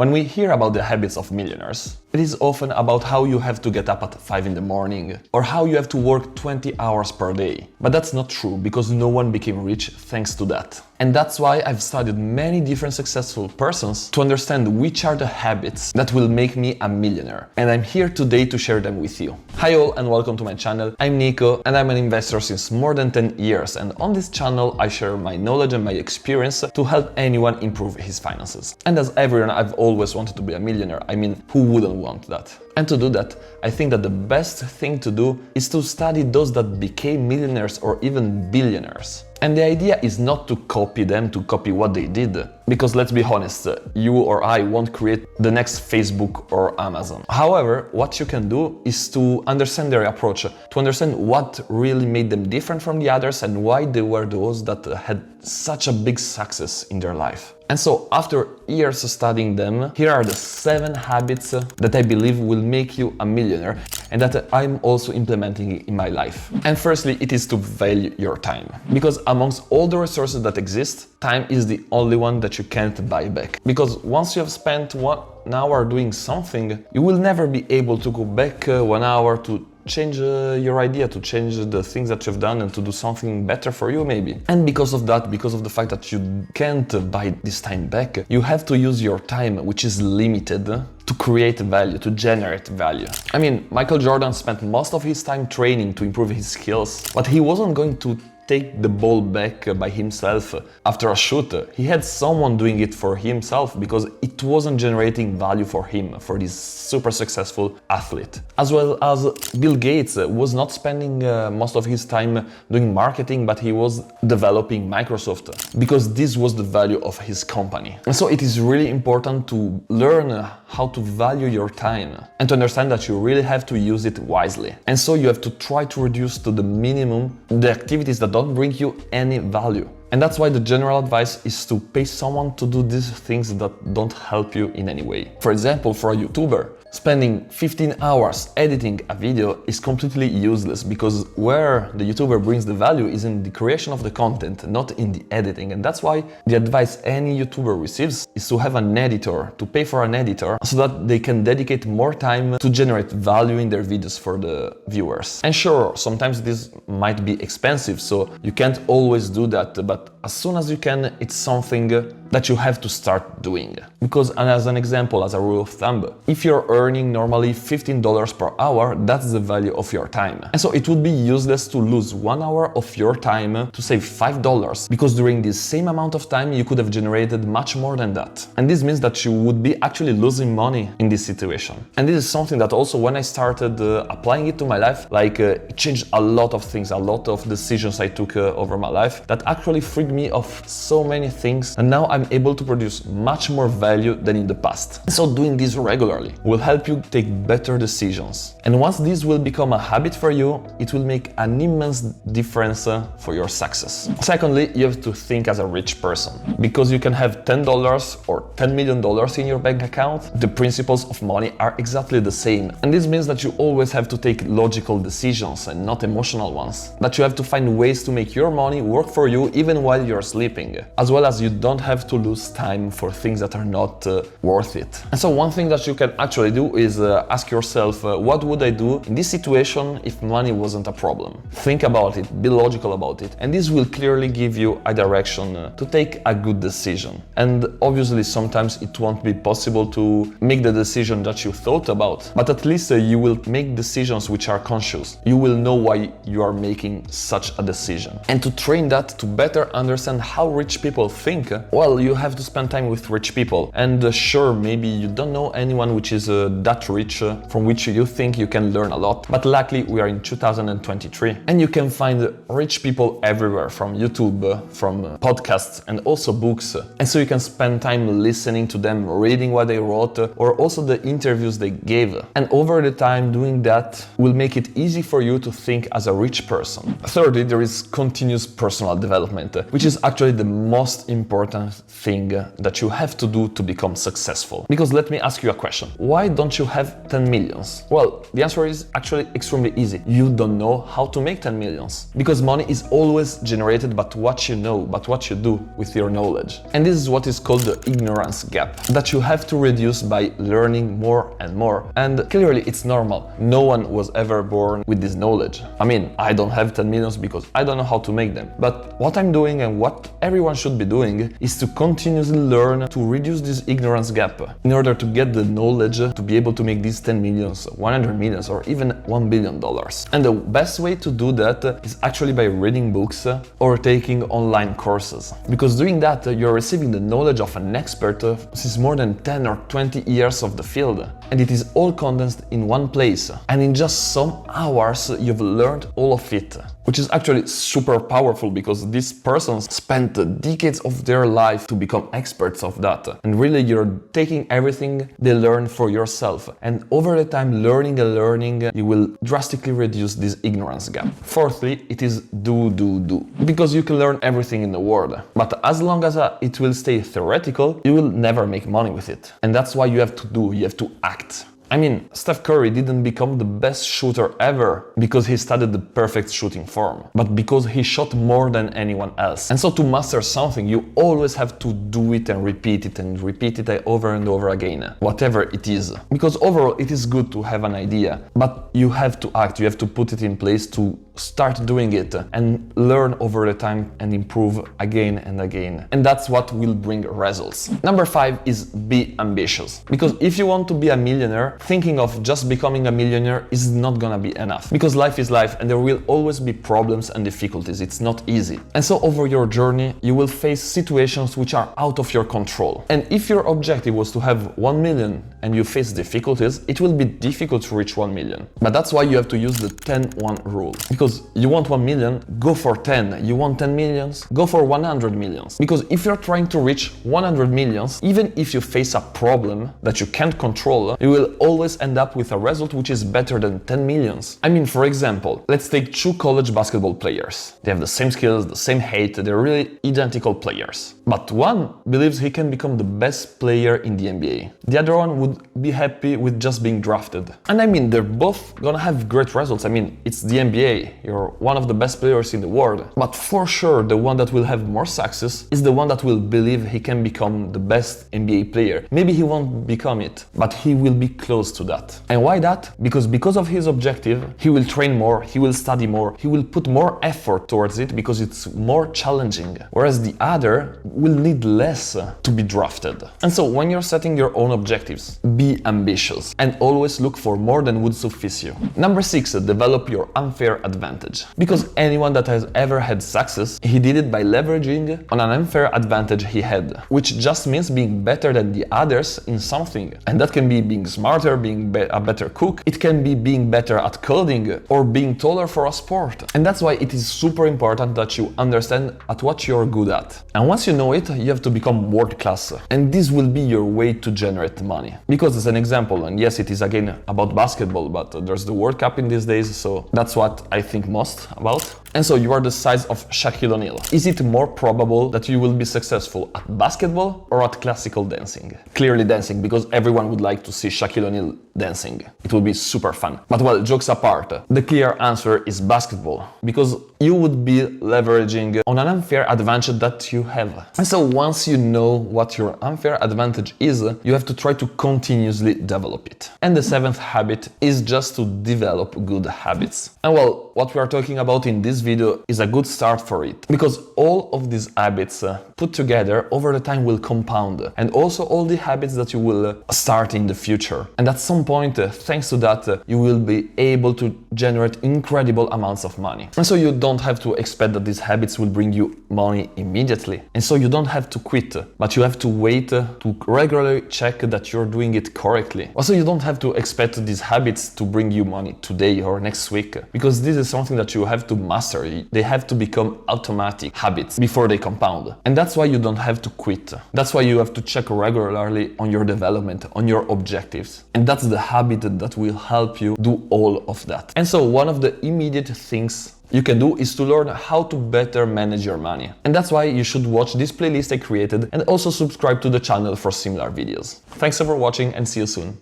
When we hear about the habits of millionaires, it is often about how you have to get up at 5 in the morning or how you have to work 20 hours per day. But that's not true, because no one became rich thanks to that. And that's why I've studied many different successful persons to understand which are the habits that will make me a millionaire. And I'm here today to share them with you. Hi all and welcome to my channel. I'm Nico and I'm an investor since more than 10 years. And on this channel I share my knowledge and my experience to help anyone improve his finances. And as everyone, I've always wanted to be a millionaire. I mean, who wouldn't want that? And to do that, I think that the best thing to do is to study those that became millionaires or even billionaires. And the idea is not to copy them, to copy what they did. Because let's be honest, you or I won't create the next Facebook or Amazon. However, what you can do is to understand their approach, to understand what really made them different from the others and why they were those that had such a big success in their life. And so after years studying them, here are the 7 habits that I believe will make you a millionaire and that I'm also implementing in my life. And firstly, it is to value your time. Because amongst all the resources that exist, time is the only one that you can't buy back. Because once you have spent 1 hour doing something, you will never be able to go back 1 hour to change your idea, to change the things that you've done and to do something better for you maybe. And because of that, because of the fact that you can't buy this time back, you have to use your time, which is limited, to create value, to generate value. I mean, Michael Jordan spent most of his time training to improve his skills, but he wasn't going to take the ball back by himself after a shoot. He had someone doing it for himself because it wasn't generating value for him, for this super successful athlete. As well as Bill Gates was not spending most of his time doing marketing, but he was developing Microsoft because this was the value of his company. And so it is really important to learn how to value your time and to understand that you really have to use it wisely. And so you have to try to reduce to the minimum the activities that don't bring you any value. And that's why the general advice is to pay someone to do these things that don't help you in any way. For example, for a YouTuber, spending 15 hours editing a video is completely useless because where the YouTuber brings the value is in the creation of the content, not in the editing. And that's why the advice any YouTuber receives is to have an editor, to pay for an editor so that they can dedicate more time to generate value in their videos for the viewers. And sure, sometimes this might be expensive, so you can't always do that, but as soon as you can, it's something that you have to start doing. Because, and as an example, as a rule of thumb, if you're earning normally $15 per hour, that's the value of your time. And so it would be useless to lose 1 hour of your time to save $5, because during this same amount of time you could have generated much more than that. And this means that you would be actually losing money in this situation. And this is something that also when I started applying it to my life, it changed a lot of things, a lot of decisions I took over my life that actually freed me of so many things, and now I'm able to produce much more value than in the past. So doing this regularly will help you take better decisions. And once this will become a habit for you, it will make an immense difference for your success. Secondly, you have to think as a rich person. Because you can have $10 or $10 million in your bank account, the principles of money are exactly the same. And this means that you always have to take logical decisions and not emotional ones. That you have to find ways to make your money work for you even while you're sleeping. As well as you don't have to lose time for things that are not worth it. And so one thing that you can actually do is ask yourself, what would I do in this situation if money wasn't a problem? Think about it, be logical about it, and this will clearly give you a direction to take a good decision. And obviously sometimes it won't be possible to make the decision that you thought about, but at least you will make decisions which are conscious. You will know why you are making such a decision. And to train that, to better understand how rich people think, well, you have to spend time with rich people. And sure, maybe you don't know anyone which is that rich, from which you think you can learn a lot. But luckily, we are in 2023 and you can find rich people everywhere, from YouTube, from podcasts and also books. And so you can spend time listening to them, reading what they wrote, or also the interviews they gave. And over the time, doing that will make it easy for you to think as a rich person. Thirdly, there is continuous personal development, which is actually the most important thing that you have to do to become successful. Because let me ask you a question. Why don't you have 10 millions? Well, the answer is actually extremely easy. You don't know how to make 10 millions. Because money is always generated by what you know, but what you do with your knowledge. And this is what is called the ignorance gap, that you have to reduce by learning more and more. And clearly it's normal. No one was ever born with this knowledge. I mean, I don't have 10 millions because I don't know how to make them. But what I'm doing and what everyone should be doing is to continuously learn to reduce this ignorance gap in order to get the knowledge to be able to make these 10 millions, 100 millions, or even $1 billion. And the best way to do that is actually by reading books or taking online courses. Because doing that, you're receiving the knowledge of an expert since more than 10 or 20 years of the field. And it is all condensed in one place. And in just some hours, you've learned all of it. Which is actually super powerful because these persons spent decades of their life to become experts of that. And really you're taking everything they learn for yourself. And over the time, learning, you will drastically reduce this ignorance gap. Fourthly, it is do. Because you can learn everything in the world. But as long as it will stay theoretical, you will never make money with it. And that's why you have to do, you have to act. I mean, Steph Curry didn't become the best shooter ever because he studied the perfect shooting form, but because he shot more than anyone else. And so to master something, you always have to do it and repeat it over and over again, whatever it is. Because overall, it is good to have an idea, but you have to act, you have to put it in place to start doing it and learn over the time and improve again and again. And that's what will bring results. Number 5 is be ambitious. Because if you want to be a millionaire, thinking of just becoming a millionaire is not gonna be enough. Because life is life and there will always be problems and difficulties. It's not easy. And so over your journey, you will face situations which are out of your control. And if your objective was to have 1 million and you face difficulties, it will be difficult to reach 1 million. But that's why you have to use the 10-1 rule. Because you want 1 million, go for 10. You want 10 millions, go for 100 millions. Because if you're trying to reach 100 millions, even if you face a problem that you can't control, you will always end up with a result which is better than 10 millions. I mean, for example, let's take 2 college basketball players. They have the same skills, the same height, they're really identical players. But one believes he can become the best player in the NBA. The other one would be happy with just being drafted. And I mean, they're both gonna have great results. I mean, it's the NBA. You're one of the best players in the world. But for sure, the one that will have more success is the one that will believe he can become the best NBA player. Maybe he won't become it, but he will be close to that. And why that? Because of his objective, he will train more, he will study more, he will put more effort towards it because it's more challenging. Whereas the other will need less to be drafted. And so when you're setting your own objectives, be ambitious and always look for more than would suffice you. Number 6, develop your unfair advantage. Because anyone that has ever had success, he did it by leveraging on an unfair advantage he had, which just means being better than the others in something. And that can be being smarter, being a better cook, it can be being better at coding, or being taller for a sport. And that's why it is super important that you understand at what you're good at. And once you know it, you have to become world class. And this will be your way to generate money. Because as an example, and yes, it is again about basketball, but there's the World Cup in these days, so that's what I think most about. And so you are the size of Shaquille O'Neal. Is it more probable that you will be successful at basketball or at classical dancing? Clearly dancing, because everyone would like to see Shaquille O'Neal dancing. It will be super fun. But well, jokes apart, the clear answer is basketball, because you would be leveraging on an unfair advantage that you have. And so once you know what your unfair advantage is, you have to try to continuously develop it. And the 7th habit is just to develop good habits. And well, what we are talking about in this video is a good start for it, because all of these habits put together over the time will compound, and also all the habits that you will start in the future. And at some point, thanks to that, you will be able to generate incredible amounts of money. And so you don't have to expect that these habits will bring you money immediately. And so you don't have to quit, but you have to wait to regularly check that you're doing it correctly. Also, you don't have to expect these habits to bring you money today or next week, because this is something that you have to master. They have to become automatic habits before they compound. And that's why you don't have to quit. That's why you have to check regularly on your development, on your objectives. And that's the habit that will help you do all of that. And so one of the immediate things you can do is to learn how to better manage your money. And that's why you should watch this playlist I created and also subscribe to the channel for similar videos. Thanks for watching and see you soon.